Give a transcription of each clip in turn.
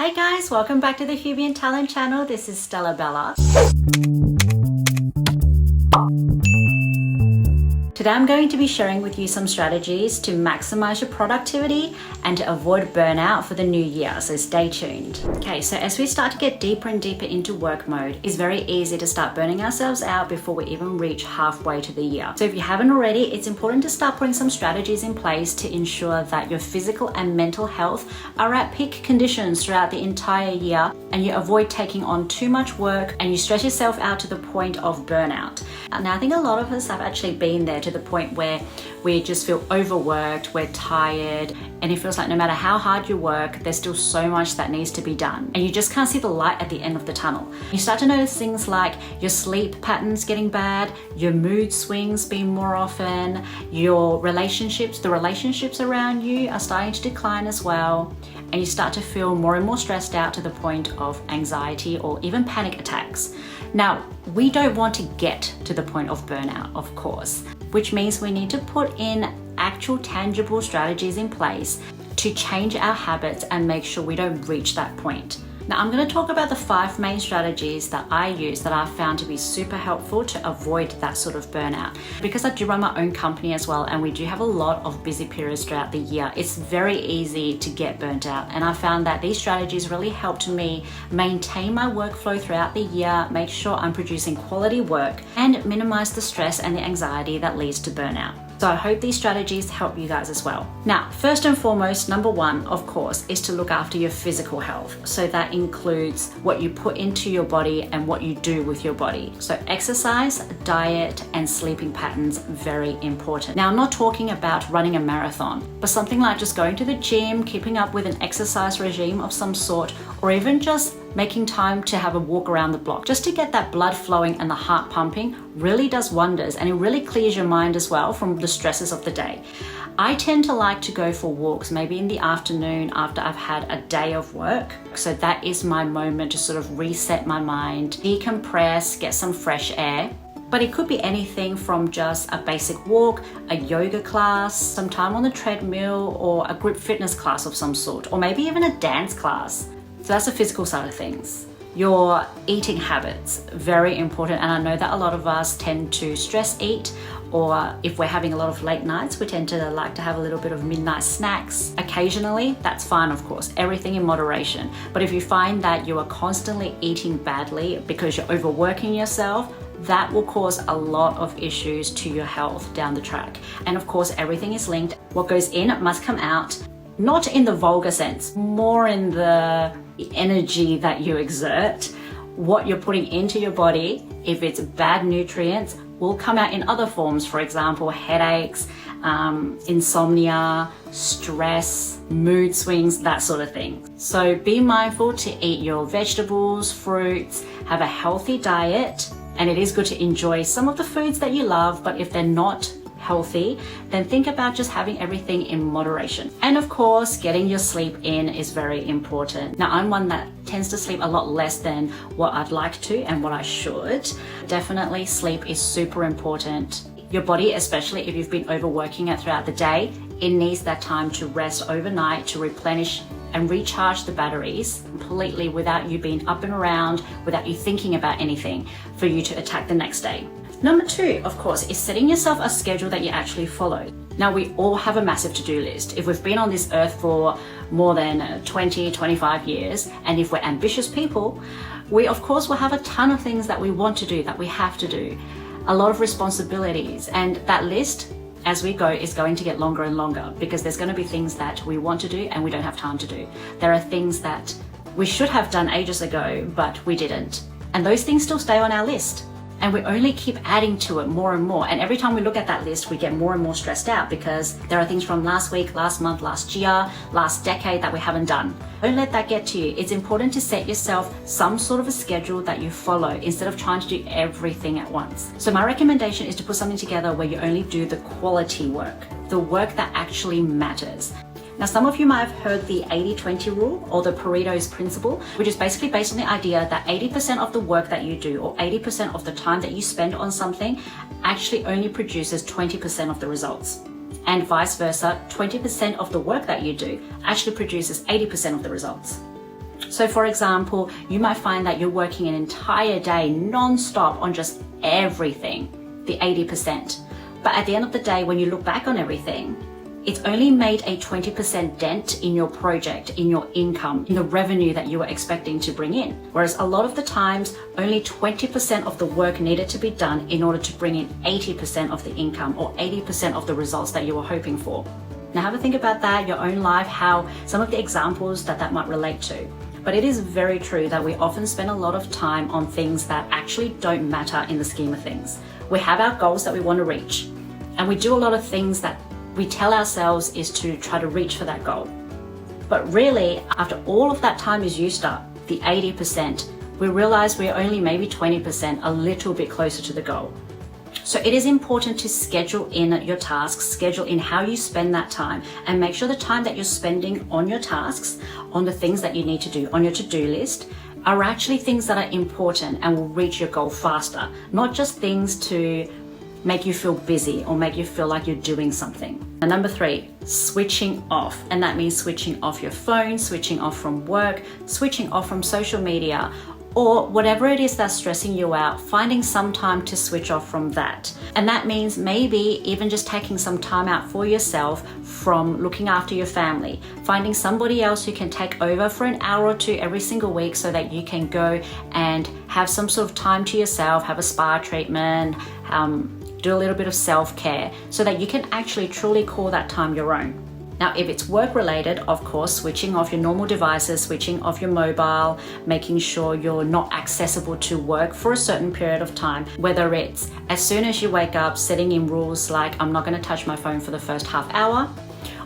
Hi guys, welcome back to the HUBient Talent channel. This is Stella Bella. Today I'm going to be sharing with you some strategies to maximize your productivity and to avoid burnout for the new year, so stay tuned. Okay, so as we start to get deeper and deeper into work mode, it's very easy to start burning ourselves out before we even reach halfway to the year. So if you haven't already, it's important to start putting some strategies in place to ensure that your physical and mental health are at peak conditions throughout the entire year, and you avoid taking on too much work and you stress yourself out to the point of burnout. Now, I think a lot of us have actually been there to the point where we just feel overworked, we're tired, and it feels like no matter how hard you work, there's still so much that needs to be done. And you just can't see the light at the end of the tunnel. You start to notice things like your sleep patterns getting bad, your mood swings being more often, your relationships, the relationships around you are starting to decline as well. And you start to feel more and more stressed out to the point of anxiety or even panic attacks. Now, we don't want to get to the point of burnout, of course, which means we need to put in actual tangible strategies in place to change our habits and make sure we don't reach that point. Now, I'm going to talk about the 5 main strategies that I use that I've found to be super helpful to avoid that sort of burnout. Because I do run my own company as well, and we do have a lot of busy periods throughout the year, it's very easy to get burnt out. And I found that these strategies really helped me maintain my workflow throughout the year, make sure I'm producing quality work, and minimize the stress and the anxiety that leads to burnout. So I hope these strategies help you guys as well. Now, first and foremost, number 1, of course, is to look after your physical health. So that includes what you put into your body and what you do with your body. So exercise, diet, and sleeping patterns, very important. Now, I'm not talking about running a marathon, but something like just going to the gym, keeping up with an exercise regime of some sort, or even just making time to have a walk around the block. Just to get that blood flowing and the heart pumping really does wonders, and it really clears your mind as well from the stresses of the day. I tend to like to go for walks maybe in the afternoon after I've had a day of work. So that is my moment to sort of reset my mind, decompress, get some fresh air. But it could be anything from just a basic walk, a yoga class, some time on the treadmill, or a group fitness class of some sort, or maybe even a dance class. So that's the physical side of things. Your eating habits, very important. And I know that a lot of us tend to stress eat, or if we're having a lot of late nights, we tend to like to have a little bit of midnight snacks. Occasionally, that's fine, of course, everything in moderation. But if you find that you are constantly eating badly because you're overworking yourself, that will cause a lot of issues to your health down the track. And of course, everything is linked. What goes in must come out. Not in the vulgar sense, more in the energy that you exert. What you're putting into your body, if it's bad nutrients, will come out in other forms. For example, headaches, insomnia, stress, mood swings, that sort of thing. So be mindful to eat your vegetables, fruits, have a healthy diet, and it is good to enjoy some of the foods that you love, but if they're not healthy, then think about just having everything in moderation. And of course, getting your sleep in is very important. Now, I'm one that tends to sleep a lot less than what I'd like to and what I should. Definitely sleep is super important. Your body, especially if you've been overworking it throughout the day, it needs that time to rest overnight to replenish and recharge the batteries completely without you being up and around, without you thinking about anything, for you to attack the next day. Number 2, of course, is setting yourself a schedule that you actually follow. Now, we all have a massive to-do list. If we've been on this earth for more than 20, 25 years, and if we're ambitious people, we of course will have a ton of things that we want to do, that we have to do, a lot of responsibilities, and that list, as we go, is going to get longer and longer because there's going to be things that we want to do and we don't have time to do. There are things that we should have done ages ago, but we didn't. And those things still stay on our list. And we only keep adding to it more and more. And every time we look at that list, we get more and more stressed out because there are things from last week, last month, last year, last decade that we haven't done. Don't let that get to you. It's important to set yourself some sort of a schedule that you follow instead of trying to do everything at once. So my recommendation is to put something together where you only do the quality work, the work that actually matters. Now, some of you might have heard the 80-20 rule or the Pareto's principle, which is basically based on the idea that 80% of the work that you do or 80% of the time that you spend on something actually only produces 20% of the results. And vice versa, 20% of the work that you do actually produces 80% of the results. So for example, you might find that you're working an entire day non-stop on just everything, the 80%. But at the end of the day, when you look back on everything, it's only made a 20% dent in your project, in your income, in the revenue that you were expecting to bring in. Whereas a lot of the times, only 20% of the work needed to be done in order to bring in 80% of the income or 80% of the results that you were hoping for. Now have a think about that, your own life, how some of the examples that might relate to. But it is very true that we often spend a lot of time on things that actually don't matter in the scheme of things. We have our goals that we want to reach, and we do a lot of things that we tell ourselves is to try to reach for that goal. But really, after all of that time is used up, the 80%, we realize we're only maybe 20%, a little bit closer to the goal. So it is important to schedule in your tasks, schedule in how you spend that time, and make sure the time that you're spending on your tasks, on the things that you need to do, on your to-do list, are actually things that are important and will reach your goal faster, not just things to make you feel busy or make you feel like you're doing something. And number 3, switching off. And that means switching off your phone, switching off from work, switching off from social media, or whatever it is that's stressing you out, finding some time to switch off from that. And that means maybe even just taking some time out for yourself from looking after your family, finding somebody else who can take over for an hour or two every single week so that you can go and have some sort of time to yourself, have a spa treatment, do a little bit of self-care so that you can actually truly call that time your own. Now, if it's work related, of course, switching off your normal devices, switching off your mobile, making sure you're not accessible to work for a certain period of time, whether it's as soon as you wake up, setting in rules like I'm not going to touch my phone for the first half hour,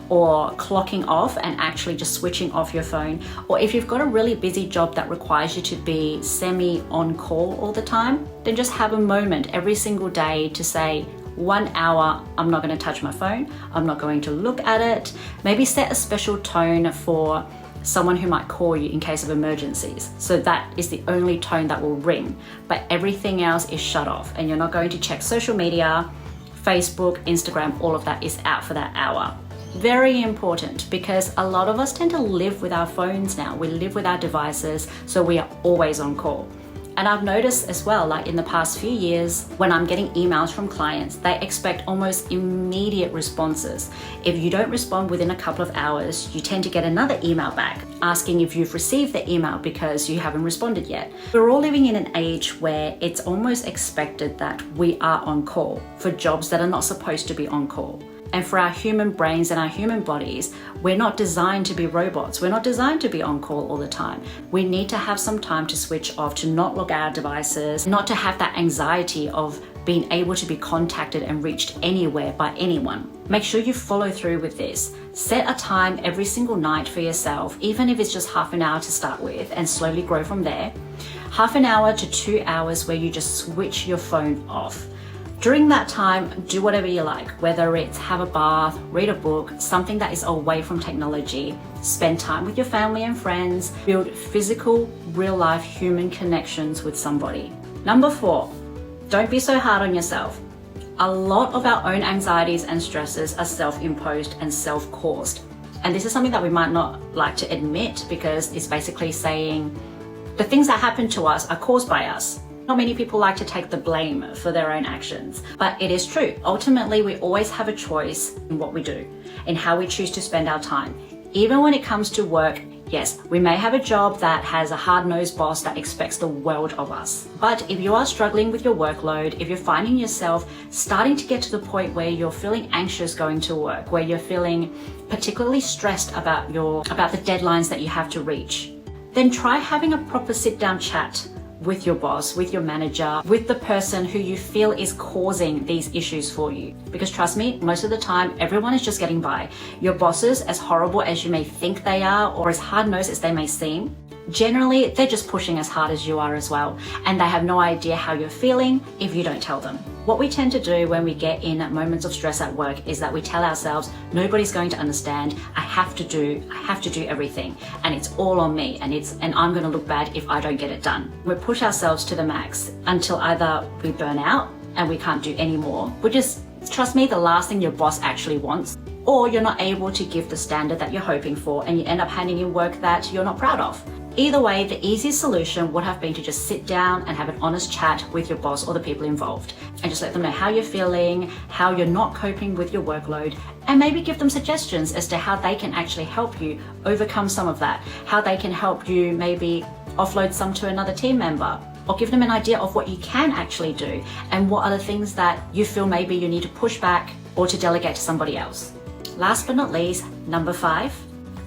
or clocking off and actually just switching off your phone. Or if you've got a really busy job that requires you to be semi on call all the time, then just have a moment every single day to say, 1 hour, I'm not going to touch my phone, I'm not going to look at it. Maybe set a special tone for someone who might call you in case of emergencies. So that is the only tone that will ring, but everything else is shut off, and you're not going to check social media, Facebook, Instagram, all of that is out for that hour. Very important, because a lot of us tend to live with our phones now. We live with our devices, so we are always on call. And I've noticed as well, like in the past few years, when I'm getting emails from clients, they expect almost immediate responses. If you don't respond within a couple of hours, you tend to get another email back asking if you've received the email because you haven't responded yet. We're all living in an age where it's almost expected that we are on call for jobs that are not supposed to be on call. And for our human brains and our human bodies, we're not designed to be robots. We're not designed to be on call all the time. We need to have some time to switch off, to not look at our devices, not to have that anxiety of being able to be contacted and reached anywhere by anyone. Make sure you follow through with this. Set a time every single night for yourself, even if it's just half an hour to start with, and slowly grow from there. Half an hour to 2 hours where you just switch your phone off. During that time, do whatever you like, whether it's have a bath, read a book, something that is away from technology, spend time with your family and friends, build physical, real-life human connections with somebody. Number 4, don't be so hard on yourself. A lot of our own anxieties and stresses are self-imposed and self-caused. And this is something that we might not like to admit, because it's basically saying the things that happen to us are caused by us. Not many people like to take the blame for their own actions, but it is true. Ultimately, we always have a choice in what we do, in how we choose to spend our time. Even when it comes to work, yes, we may have a job that has a hard-nosed boss that expects the world of us. But if you are struggling with your workload, if you're finding yourself starting to get to the point where you're feeling anxious going to work, where you're feeling particularly stressed about the deadlines that you have to reach, then try having a proper sit-down chat with your boss, with your manager, with the person who you feel is causing these issues for you. Because trust me, most of the time, everyone is just getting by. Your bosses, as horrible as you may think they are, or as hard-nosed as they may seem, generally, they're just pushing as hard as you are as well. And they have no idea how you're feeling if you don't tell them. What we tend to do when we get in moments of stress at work is that we tell ourselves, nobody's going to understand, I have to do everything, and it's all on me, and I'm gonna look bad if I don't get it done. We push ourselves to the max until either we burn out and we can't do any more, which is, trust me, the last thing your boss actually wants, or you're not able to give the standard that you're hoping for and you end up handing in work that you're not proud of. Either way, the easiest solution would have been to just sit down and have an honest chat with your boss or the people involved and just let them know how you're feeling, how you're not coping with your workload, and maybe give them suggestions as to how they can actually help you overcome some of that, how they can help you maybe offload some to another team member, or give them an idea of what you can actually do and what are the things that you feel maybe you need to push back or to delegate to somebody else. Last but not least, number 5,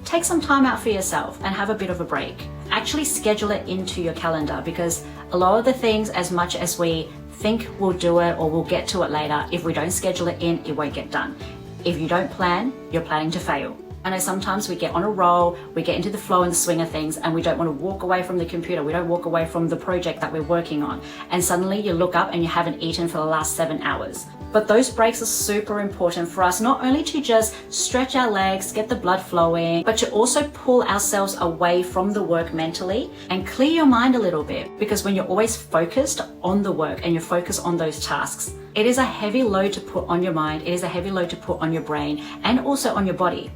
take some time out for yourself and have a bit of a break. Actually schedule it into your calendar, because a lot of the things, as much as we think we'll do it or we'll get to it later, if we don't schedule it in, it won't get done. If you don't plan, you're planning to fail. I know sometimes we get on a roll, we get into the flow and the swing of things, and we don't want to walk away from the computer, we don't walk away from the project that we're working on, and suddenly you look up and you haven't eaten for the last 7 hours. But those breaks are super important for us, not only to just stretch our legs, get the blood flowing, but to also pull ourselves away from the work mentally and clear your mind a little bit, because when you're always focused on the work and you're focused on those tasks, it is a heavy load to put on your mind, it is a heavy load to put on your brain and also on your body.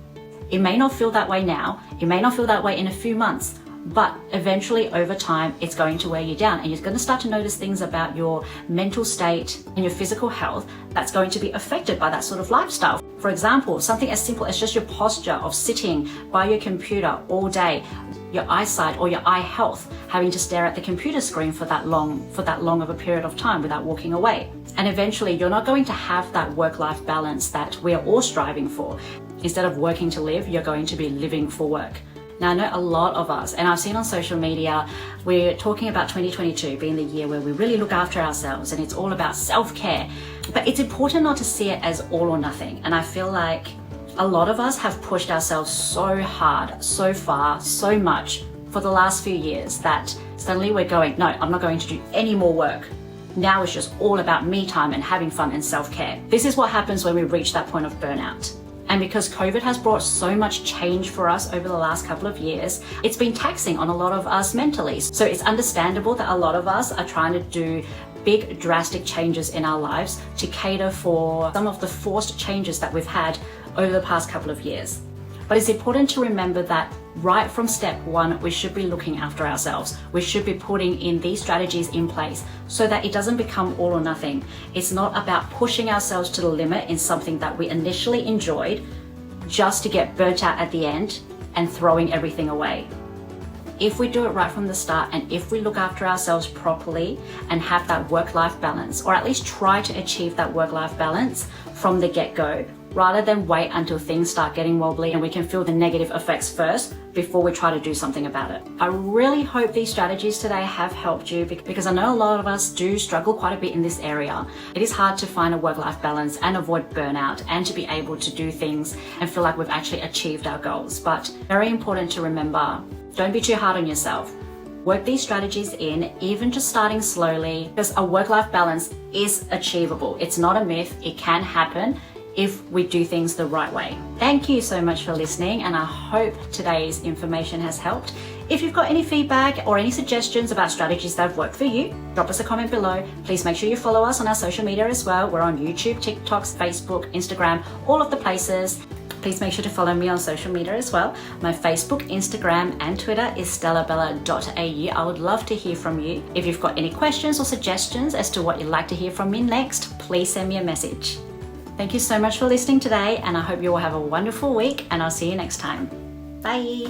It may not feel that way now, it may not feel that way in a few months, but eventually over time, it's going to wear you down, and you're going to start to notice things about your mental state and your physical health that's going to be affected by that sort of lifestyle. For example, something as simple as just your posture of sitting by your computer all day, your eyesight or your eye health, having to stare at the computer screen for that long of a period of time without walking away. And eventually you're not going to have that work-life balance that we are all striving for. Instead of working to live, you're going to be living for work. Now, I know a lot of us, and I've seen on social media, we're talking about 2022 being the year where we really look after ourselves and it's all about self-care. But it's important not to see it as all or nothing. And I feel like a lot of us have pushed ourselves so hard, so far, so much for the last few years that suddenly we're going, no, I'm not going to do any more work. Now it's just all about me time and having fun and self-care. This is what happens when we reach that point of burnout. And because COVID has brought so much change for us over the last couple of years, it's been taxing on a lot of us mentally. So it's understandable that a lot of us are trying to do big drastic changes in our lives to cater for some of the forced changes that we've had over the past couple of years. But it's important to remember that right from step 1, we should be looking after ourselves. We should be putting in these strategies in place so that it doesn't become all or nothing. It's not about pushing ourselves to the limit in something that we initially enjoyed just to get burnt out at the end and throwing everything away. If we do it right from the start, and if we look after ourselves properly and have that work-life balance, or at least try to achieve that work-life balance from the get-go, rather than wait until things start getting wobbly and we can feel the negative effects first before we try to do something about it. I really hope these strategies today have helped you, because I know a lot of us do struggle quite a bit in this area. It is hard to find a work-life balance and avoid burnout and to be able to do things and feel like we've actually achieved our goals. But very important to remember, don't be too hard on yourself. Work these strategies in, even just starting slowly, because a work-life balance is achievable. It's not a myth, it can happen if we do things the right way. Thank you so much for listening, and I hope today's information has helped. If you've got any feedback or any suggestions about strategies that have worked for you, drop us a comment below. Please make sure you follow us on our social media as well. We're on YouTube, TikTok, Facebook, Instagram, all of the places. Please make sure to follow me on social media as well. My Facebook, Instagram, and Twitter is stellabella.au. I would love to hear from you. If you've got any questions or suggestions as to what you'd like to hear from me next, please send me a message. Thank you so much for listening today, and I hope you all have a wonderful week, and I'll see you next time. Bye.